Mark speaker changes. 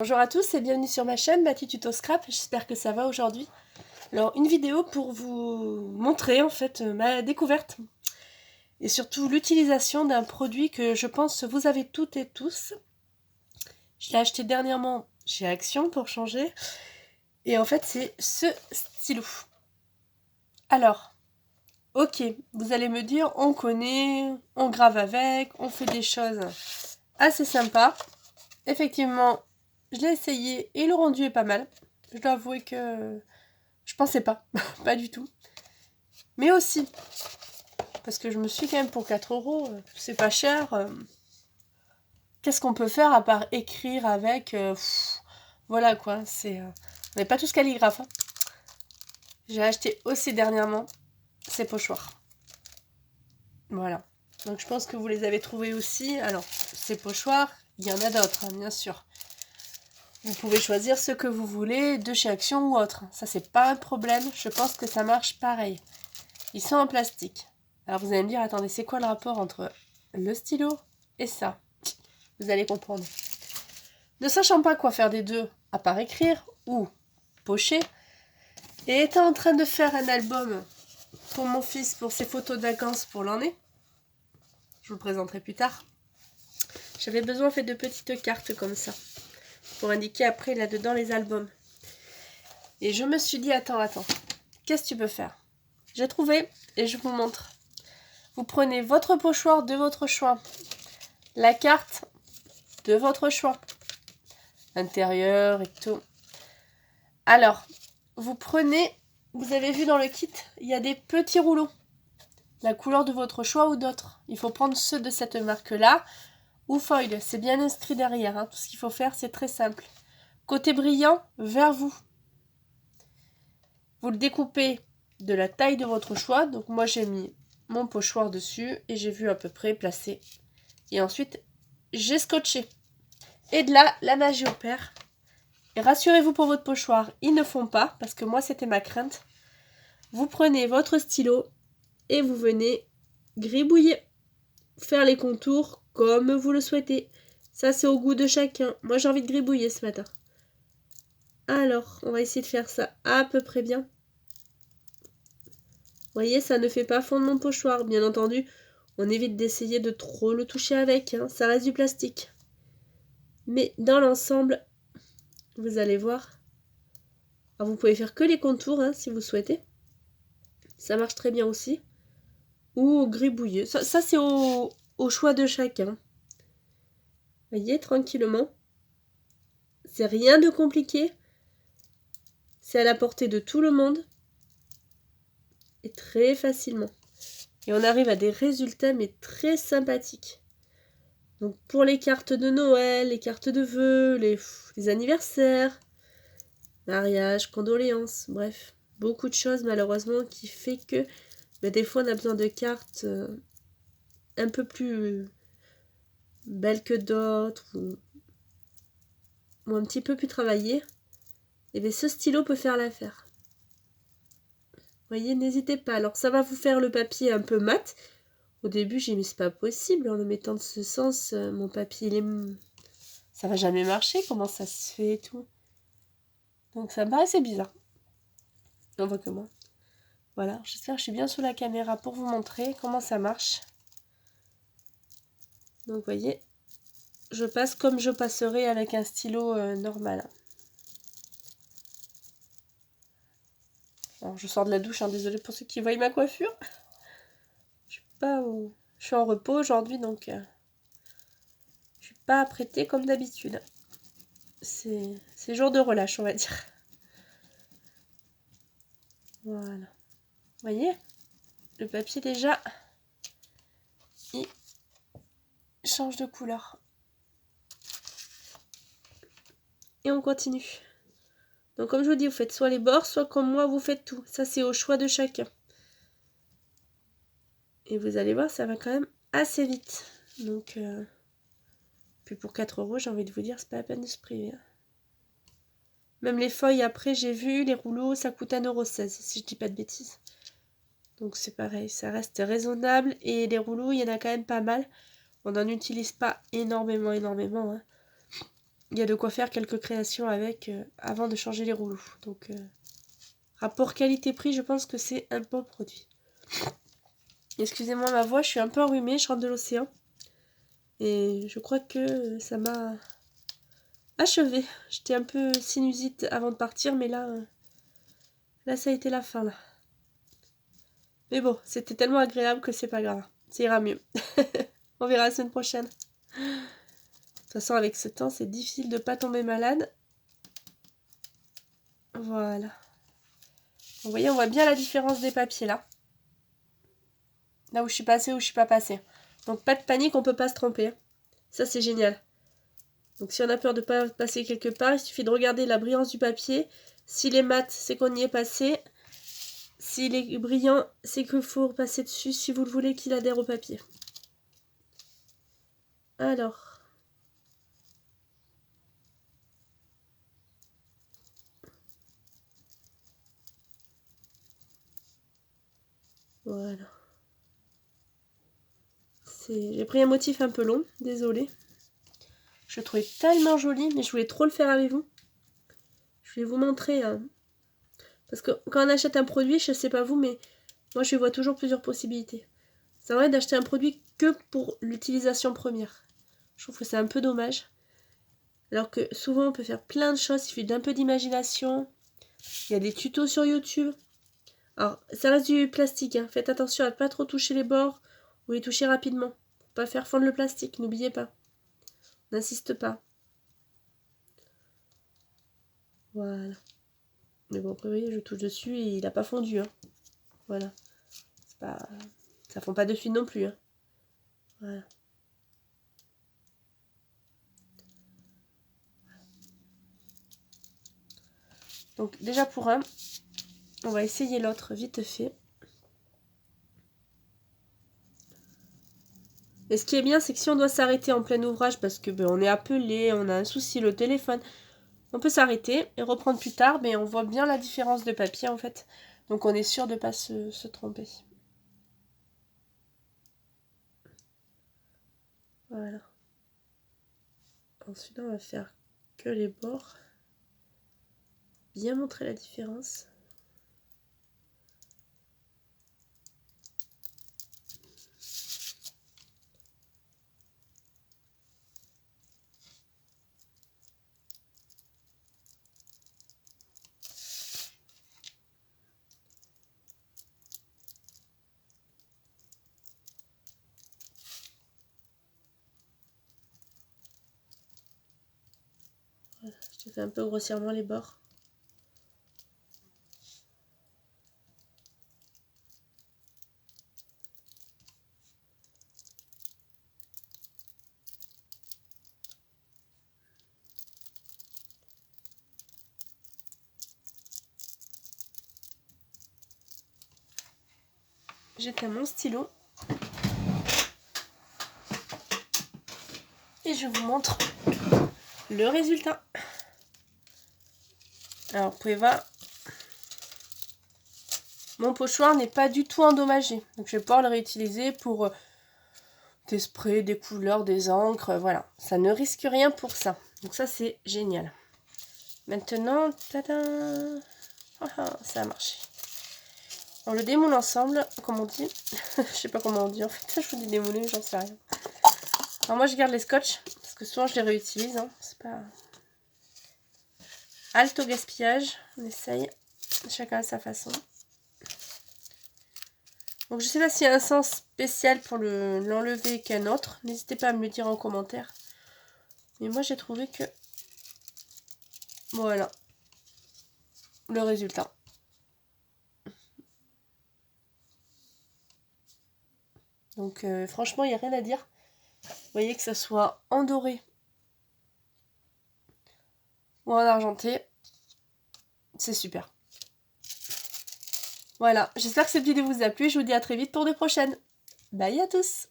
Speaker 1: Bonjour à tous et bienvenue sur ma chaîne Mathie Tuto Scrap, j'espère que ça va aujourd'hui. Alors une vidéo pour vous montrer en fait ma découverte et surtout l'utilisation d'un produit que je pense vous avez toutes et tous. Je l'ai acheté dernièrement chez Action pour changer et en fait c'est ce stylo. Alors, ok, vous allez me dire on connaît, on grave avec, on fait des choses assez sympas. Effectivement, je l'ai essayé et le rendu est pas mal. Je dois avouer que je pensais pas, pas du tout. Mais aussi, parce que je me suis quand même pour 4 €, c'est pas cher. Qu'est-ce qu'on peut faire à part écrire avec voilà quoi, c'est... on n'est pas tous calligraphes. Hein. J'ai acheté aussi dernièrement ces pochoirs. Voilà. Donc je pense que vous les avez trouvés aussi. Alors, ces pochoirs, il y en a d'autres, hein, bien sûr. Vous pouvez choisir ce que vous voulez de chez Action ou autre. Ça, c'est pas un problème. Je pense que ça marche pareil. Ils sont en plastique. Alors vous allez me dire, attendez, c'est quoi le rapport entre le stylo et ça? Vous allez comprendre. Ne sachant pas quoi faire des deux, à part écrire ou pocher, et étant en train de faire un album pour mon fils pour ses photos de vacances pour l'année, je vous le présenterai plus tard, j'avais besoin en fait de petites cartes comme ça, pour indiquer après là-dedans les albums. Et je me suis dit, attends, qu'est-ce que tu peux faire? J'ai trouvé et je vous montre. Vous prenez votre pochoir de votre choix, la carte de votre choix, intérieur et tout. Alors, vous prenez, vous avez vu dans le kit, il y a des petits rouleaux, la couleur de votre choix ou d'autres. Il faut prendre ceux de cette marque-là, ou foil, c'est bien inscrit derrière. Hein. Tout ce qu'il faut faire, c'est très simple. Côté brillant, vers vous. Vous le découpez de la taille de votre choix. Donc moi, j'ai mis mon pochoir dessus et j'ai vu à peu près placer. Et ensuite, j'ai scotché. Et de là, la magie opère. Et rassurez-vous pour votre pochoir, ils ne font pas, parce que moi c'était ma crainte. Vous prenez votre stylo et vous venez gribouiller, faire les contours comme vous le souhaitez. Ça c'est au goût de chacun. Moi j'ai envie de gribouiller ce matin. Alors, on va essayer de faire ça à peu près bien. Vous voyez, ça ne fait pas fondre mon pochoir. Bien entendu, on évite d'essayer de trop le toucher avec, hein. Ça reste du plastique. Mais dans l'ensemble, vous allez voir. Alors, vous pouvez faire que les contours hein, si vous souhaitez. Ça marche très bien aussi. Ou gribouiller. Ça c'est au choix de chacun. Vous voyez, tranquillement. C'est rien de compliqué. C'est à la portée de tout le monde. Et très facilement. Et on arrive à des résultats mais très sympathiques. Donc pour les cartes de Noël, les cartes de vœux, les anniversaires, mariage, condoléances, bref. Beaucoup de choses malheureusement qui fait que des fois on a besoin de cartes un peu plus belles que d'autres ou un petit peu plus travaillées. Et bien ce stylo peut faire l'affaire. Vous voyez, n'hésitez pas. Alors ça va vous faire le papier un peu mat. Au début j'ai mis c'est pas possible en le mettant de ce sens. Mon papier il est... ça va jamais marcher. Comment ça se fait et tout. Donc ça me paraissait bizarre. On voit que moi. Voilà, j'espère que je suis bien sous la caméra pour vous montrer comment ça marche. Donc vous voyez, je passe comme je passerai avec un stylo normal. Alors je sors de la douche, hein, désolée pour ceux qui voient ma coiffure. Je suis en repos aujourd'hui, donc je suis pas apprêtée comme d'habitude. C'est jour de relâche, on va dire. Voilà. Vous voyez, le papier déjà, il change de couleur. Et on continue. Donc comme je vous dis, vous faites soit les bords, soit comme moi, vous faites tout. Ça, c'est au choix de chacun. Et vous allez voir, ça va quand même assez vite. Donc, puis pour 4 €, j'ai envie de vous dire, c'est pas la peine de se priver. Même les feuilles, après, j'ai vu, les rouleaux, ça coûte 1,16 €, si je dis pas de bêtises. Donc c'est pareil, ça reste raisonnable. Et les rouleaux, il y en a quand même pas mal. On n'en utilise pas énormément. Hein. il y a de quoi faire quelques créations avec avant de changer les rouleaux. Donc, rapport qualité-prix, je pense que c'est un bon produit. Excusez-moi ma voix, je suis un peu enrhumée, je rentre de l'océan. Et je crois que ça m'a achevé. J'étais un peu sinusite avant de partir, mais là ça a été la fin, là. Mais bon, c'était tellement agréable que c'est pas grave. Ça ira mieux. On verra la semaine prochaine. De toute façon, avec ce temps, c'est difficile de ne pas tomber malade. Voilà. Vous voyez, on voit bien la différence des papiers, là. Là où je suis passée, où je suis pas passée. Donc, pas de panique, on peut pas se tromper. Ça, c'est génial. Donc, si on a peur de ne pas passer quelque part, il suffit de regarder la brillance du papier. S'il est mat, c'est qu'on y est passé. S'il est brillant, c'est qu'il faut passer dessus si vous le voulez qu'il adhère au papier. Alors. Voilà. J'ai pris un motif un peu long, désolé. Je le trouvais tellement joli, mais je voulais trop le faire avec vous. Je vais vous montrer. Parce que quand on achète un produit, je sais pas vous, mais moi je vois toujours plusieurs possibilités. C'est vrai d'acheter un produit que pour l'utilisation première. Je trouve que c'est un peu dommage. Alors que souvent on peut faire plein de choses, il suffit d'un peu d'imagination. Il y a des tutos sur YouTube. Alors, ça reste du plastique, hein. Faites attention à ne pas trop toucher les bords ou les toucher rapidement. Pour pas faire fondre le plastique, n'oubliez pas. N'insiste pas. Voilà. Mais bon, après, vous voyez, je touche dessus et il n'a pas fondu. Hein. Voilà. C'est pas... Ça fond pas de suite non plus. Hein. Voilà. Donc, déjà pour un, on va essayer l'autre vite fait. Et ce qui est bien, c'est que si on doit s'arrêter en plein ouvrage parce que on est appelé, on a un souci, le téléphone, on peut s'arrêter et reprendre plus tard, mais on voit bien la différence de papier en fait. Donc on est sûr de ne pas se tromper. Voilà. Ensuite, on va faire que les bords. Bien montrer la différence. Voilà, je te fais un peu grossièrement les bords. J'éteins mon stylo. Et je vous montre le résultat. Alors, vous pouvez voir, mon pochoir n'est pas du tout endommagé. Donc, je vais pouvoir le réutiliser pour des sprays, des couleurs, des encres. Voilà, ça ne risque rien pour ça. Donc, ça, c'est génial. Maintenant, tada, ça a marché. On le démoule ensemble, comme on dit. Je sais pas comment on dit en fait. Je vous dis démouler, mais j'en sais rien. Alors, moi, je garde les scotch parce que souvent, je les réutilise. Hein. C'est pas... Halte au gaspillage, on essaye, chacun à sa façon. Donc je sais pas s'il y a un sens spécial pour l'enlever qu'un autre, n'hésitez pas à me le dire en commentaire. Mais moi j'ai trouvé que, voilà, le résultat. Donc franchement il n'y a rien à dire. Vous voyez que ça soit en doré ou en argenté, c'est super. Voilà, j'espère que cette vidéo vous a plu. Je vous dis à très vite pour de prochaines. Bye à tous!